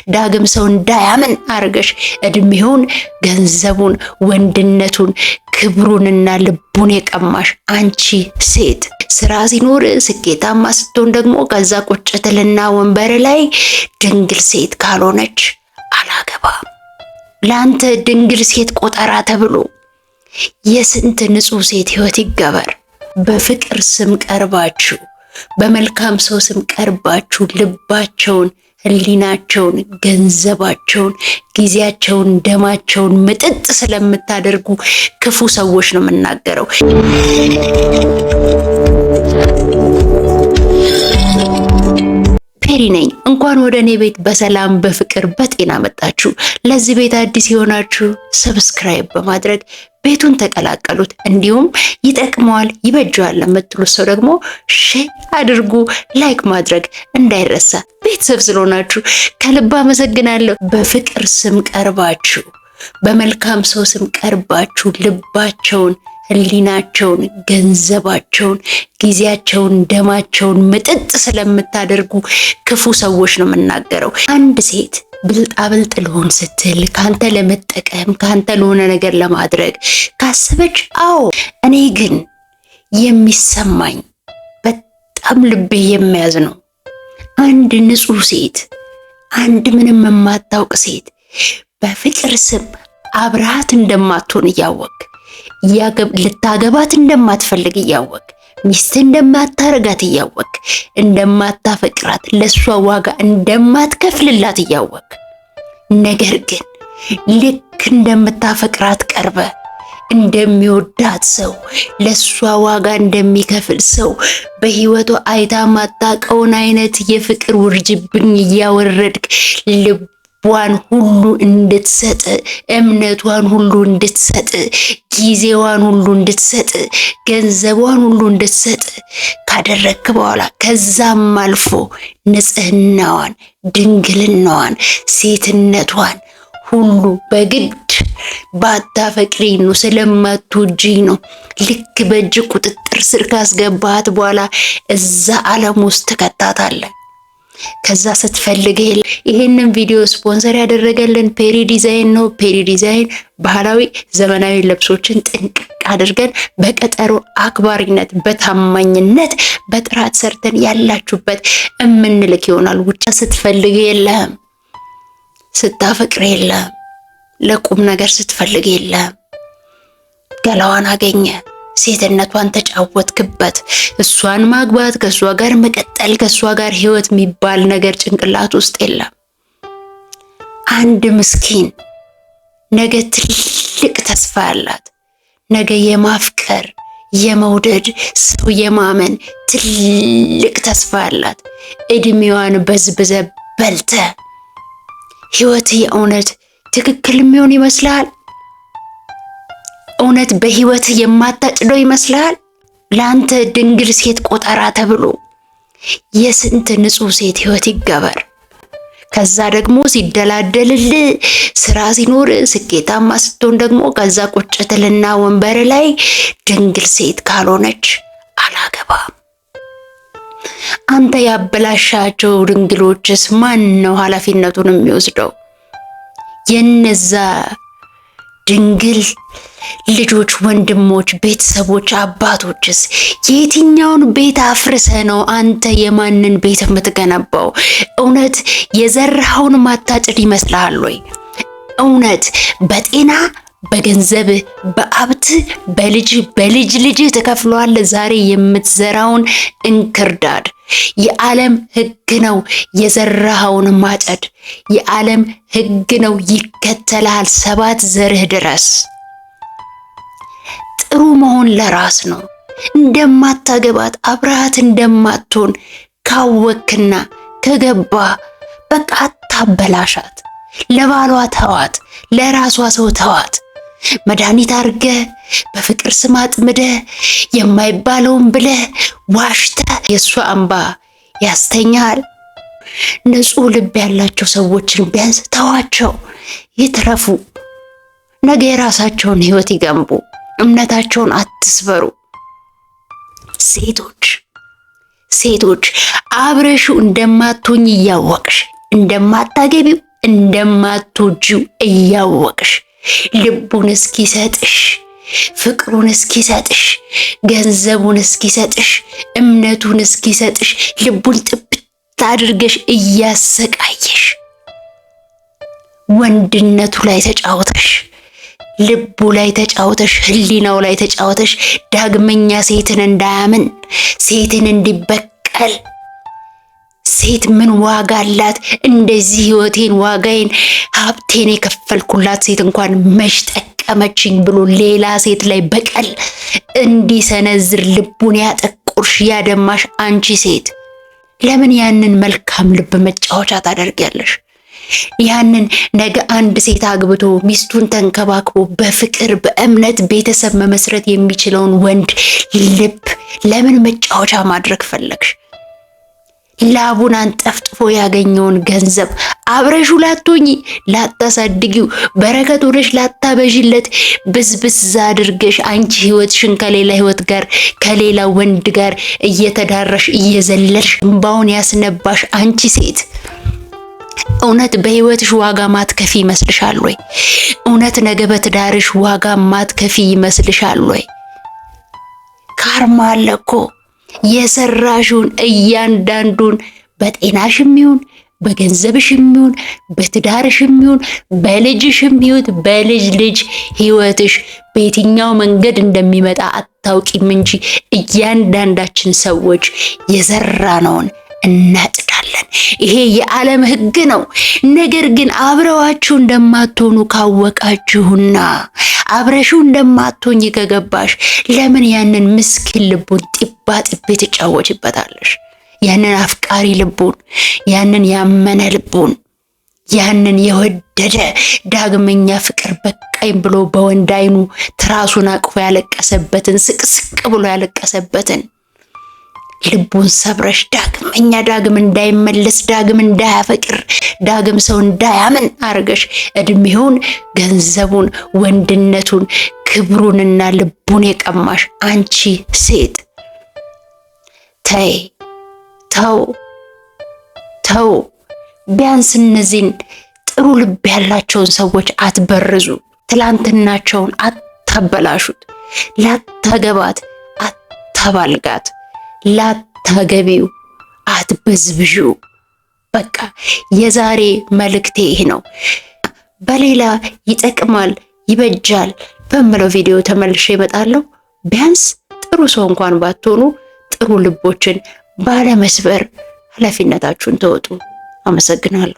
ዳግም ሰው እንዳያምን አርገሽ እድሜውን፣ ገንዘቡን፣ ወንድነቱን፣ ክብሩንና ልቡን የቀማሽ አንቺ ሴት ስራ ሲኖር ስኬታማ ስትሆን ደግሞ ከዛ ቁጭ ትልና ወንበር ላይ ድንግል ሴት ካልሆነች አላገባም። ለአንተ ድንግል ሴት ቆጠራ ተብሎ የስንት ንጹህ ሴት ህይወት ይገበር። በፍቅር ስም ቀርባችሁ፣ በመልካም ሰው ስም ቀርባችሁ ልባቸውን፣ ህሊናቸውን፣ ገንዘባቸውን፣ ጊዜያቸውን፣ ደማቸውን ምጥጥ ስለምታደርጉ ክፉ ሰዎች ነው የምናገረው። ፔሪ ነኝ። እንኳን ወደ እኔ ቤት በሰላም በፍቅር በጤና መጣችሁ። ለዚህ ቤት አዲስ የሆናችሁ ሰብስክራይብ በማድረግ ቤቱን ተቀላቀሉት። እንዲሁም ይጠቅመዋል ይበጀዋል ለምትሉት ሰው ደግሞ ሼር አድርጉ። ላይክ ማድረግ እንዳይረሳ። ቤተሰብ ስለሆናችሁ ከልብ አመሰግናለሁ። በፍቅር ስም ቀርባችሁ፣ በመልካም ሰው ስም ቀርባችሁ ልባቸውን፣ ህሊናቸውን፣ ገንዘባቸውን፣ ጊዜያቸውን፣ ደማቸውን ምጥጥ ስለምታደርጉ ክፉ ሰዎች ነው የምናገረው። አንድ ሴት ብልጣብልጥ ልሆን ስትል ካንተ ለመጠቀም ካንተ ለሆነ ነገር ለማድረግ ካሰበች፣ አዎ እኔ ግን የሚሰማኝ በጣም ልቤ የሚያዝ ነው። አንድ ንጹህ ሴት፣ አንድ ምንም የማታውቅ ሴት በፍቅር ስም አብረሃት እንደማትሆን እያወቅ ልታገባት እንደማትፈልግ እያወቅ ሚስት እንደማታረጋት እያወቅ እንደማታፈቅራት ለሷ ዋጋ እንደማትከፍልላት እያወቅ ነገር ግን ልክ እንደምታፈቅራት ቀርበ እንደሚወዳት ሰው ለሷ ዋጋ እንደሚከፍል ሰው በህይወቷ አይታ ማጣቀውን አይነት የፍቅር ውርጅብኝ እያወረድክ ልቧን ሁሉ እንድትሰጥ፣ እምነቷን ሁሉ እንድትሰጥ፣ ጊዜዋን ሁሉ እንድትሰጥ፣ ገንዘቧን ሁሉ እንድትሰጥ ካደረግክ በኋላ ከዛም አልፎ ንጽህናዋን፣ ድንግልናዋን፣ ሴትነቷን ሁሉ በግድ ባታፈቅሪ ነው ስለማትወጂኝ ነው ልክ በእጅ ቁጥጥር ስር ካስገባት በኋላ እዛ ዓለም ውስጥ ትከታታለህ። ከዛ ስትፈልግ ይሄንን ቪዲዮ ስፖንሰር ያደረገልን ፔሪ ዲዛይን ነው። ፔሪ ዲዛይን ባህላዊ ዘመናዊ ልብሶችን ጥንቅቅ አድርገን በቀጠሮ አክባሪነት በታማኝነት በጥራት ሰርተን ያላችሁበት እምንልክ ይሆናል። ውጭ ስትፈልግ የለም፣ ስታፈቅር የለም፣ ለቁም ነገር ስትፈልግ የለም። ገላዋን አገኘ፣ ሴትነቷን ተጫወትክበት። እሷን ማግባት፣ ከሷ ጋር መቀጠል፣ ከሷ ጋር ህይወት የሚባል ነገር ጭንቅላት ውስጥ የለም። አንድ ምስኪን ነገ ትልቅ ተስፋ ያላት፣ ነገ የማፍቀር የመውደድ ሰው የማመን ትልቅ ተስፋ ያላት፣ እድሜዋን በዝብዘ በልተ ህይወት የእውነት ትክክል የሚሆን ይመስላል? እውነት በህይወት የማታጭደው ይመስላል? ለአንተ ድንግል ሴት ቆጠራ ተብሎ የስንት ንጹህ ሴት ህይወት ይገበር። ከዛ ደግሞ ሲደላደልል ስራ ሲኖር ስኬታማ ስትሆን ደግሞ ከዛ ቁጭ ትልና ወንበር ላይ ድንግል ሴት ካልሆነች አላገባም። አንተ ያበላሻቸው ድንግሎችስ ማን ነው ኃላፊነቱን የሚወስደው? የነዛ ድንግል ልጆች፣ ወንድሞች፣ ቤተሰቦች፣ አባቶችስ የትኛውን ቤት አፍርሰ ነው አንተ የማንን ቤት የምትገነባው? እውነት የዘራኸውን ማታጭድ ይመስልሃል ወይ? እውነት በጤና በገንዘብ በአብት በልጅ ልጅ ተከፍሏል። ዛሬ የምትዘራውን እንክርዳድ የዓለም ህግ ነው። የዘራኸውን ማጨድ የዓለም ህግ ነው። ይከተላል 7 ዘርህ ድረስ። ጥሩ መሆን ለራስ ነው። እንደማታገባት አብረሃት እንደማትሆን ካወክና ከገባ በቃ አታበላሻት። ለባሏ ተዋት፣ ለራሷ ሰው ተዋት። መድኃኒት አርገ በፍቅር ስም አጥምደ የማይባለውን ብለ ዋሽተ የእሷ እንባ ያስተኛል። ንጹህ ልብ ያላቸው ሰዎችን ቢያንስ ተዋቸው፣ ይትረፉ። ነገ የራሳቸውን ህይወት ይገንቡ። እምነታቸውን አትስበሩ። ሴቶች አብረሹ እንደማትሆኝ እያወቅሽ እንደማታገቢው እንደማትወጂው እያወቅሽ ልቡን እስኪሰጥሽ ፍቅሩን እስኪሰጥሽ ገንዘቡን እስኪሰጥሽ እምነቱን እስኪሰጥሽ ልቡን ጥብት አድርገሽ እያሰቃየሽ ወንድነቱ ላይ ተጫውተሽ ልቡ ላይ ተጫውተሽ ህሊናው ላይ ተጫውተሽ ዳግመኛ ሴትን እንዳያምን ሴትን እንዲበቀል ሴት ምን ዋጋ አላት? እንደዚህ ህይወቴን ዋጋዬን ሀብቴን የከፈልኩላት ሴት እንኳን መች ጠቀመችኝ ብሎ ሌላ ሴት ላይ በቀል እንዲሰነዝር ልቡን ያጠቁርሽ ያደማሽ አንቺ ሴት ለምን ያንን መልካም ልብ መጫወቻ ታደርጊያለሽ? ያንን ነገ አንድ ሴት አግብቶ ሚስቱን ተንከባክቦ በፍቅር በእምነት ቤተሰብ መመስረት የሚችለውን ወንድ ልብ ለምን መጫወቻ ማድረግ ፈለግሽ? ላቡን አንጠፍጥፎ ያገኘውን ገንዘብ አብረሹ ላትሆኚ ላታሳድጊው በረከት ሆነሽ ላታበዥለት ብዝብዝ አድርገሽ አንቺ ህይወትሽን ከሌላ ህይወት ጋር ከሌላ ወንድ ጋር እየተዳረሽ እየዘለልሽ እንባውን ያስነባሽ አንቺ ሴት እውነት በህይወትሽ ዋጋ ማትከፊ ይመስልሻል ወይ? እውነት ነገ በትዳርሽ ዋጋ ማትከፊ ይመስልሻል ወይ? ካርማ አለ እኮ የሰራሽውን እያንዳንዱን በጤናሽም ይሁን በገንዘብሽም ይሁን በትዳርሽም ይሁን በልጅሽም ይሁን በልጅ ልጅ ህይወትሽ በየትኛው መንገድ እንደሚመጣ አታውቂም እንጂ እያንዳንዳችን ሰዎች የዘራነውን እናጭዳለን። ይሄ የዓለም ህግ ነው። ነገር ግን አብረዋችሁ እንደማትሆኑ ካወቃችሁና አብረሽው እንደማትሆኝ ከገባሽ ለምን ያንን ምስኪን ልቡን ጢባ ጢቤ ትጫወችበታለሽ? ያንን አፍቃሪ ልቡን ያንን ያመነ ልቡን ያንን የወደደ ዳግመኛ ፍቅር በቃኝ ብሎ በወንድ አይኑ ትራሱን አቅፎ ያለቀሰበትን ስቅስቅ ብሎ ያለቀሰበትን ልቡን ሰብረሽ ዳግም እንዳይመለስ ዳግም እንዳያፈቅር ዳግም ሰው እንዳያምን አርገሽ እድሜውን ገንዘቡን ወንድነቱን ክብሩንና ልቡን የቀማሽ አንቺ ሴት ተው ቢያንስ እነዚህን ጥሩ ልብ ያላቸውን ሰዎች አትበርዙ። ትላንትናቸውን አታበላሹት። ላታገባት አታባልጋት። ላታገቢው አትበዝብዡ። በቃ የዛሬ መልእክቴ ይሄ ነው። በሌላ ይጠቅማል ይበጃል በምለው ቪዲዮ ተመልሼ እመጣለሁ። ቢያንስ ጥሩ ሰው እንኳን ባትሆኑ ጥሩ ልቦችን ባለመስበር ኃላፊነታችሁን ተወጡ። አመሰግናለሁ።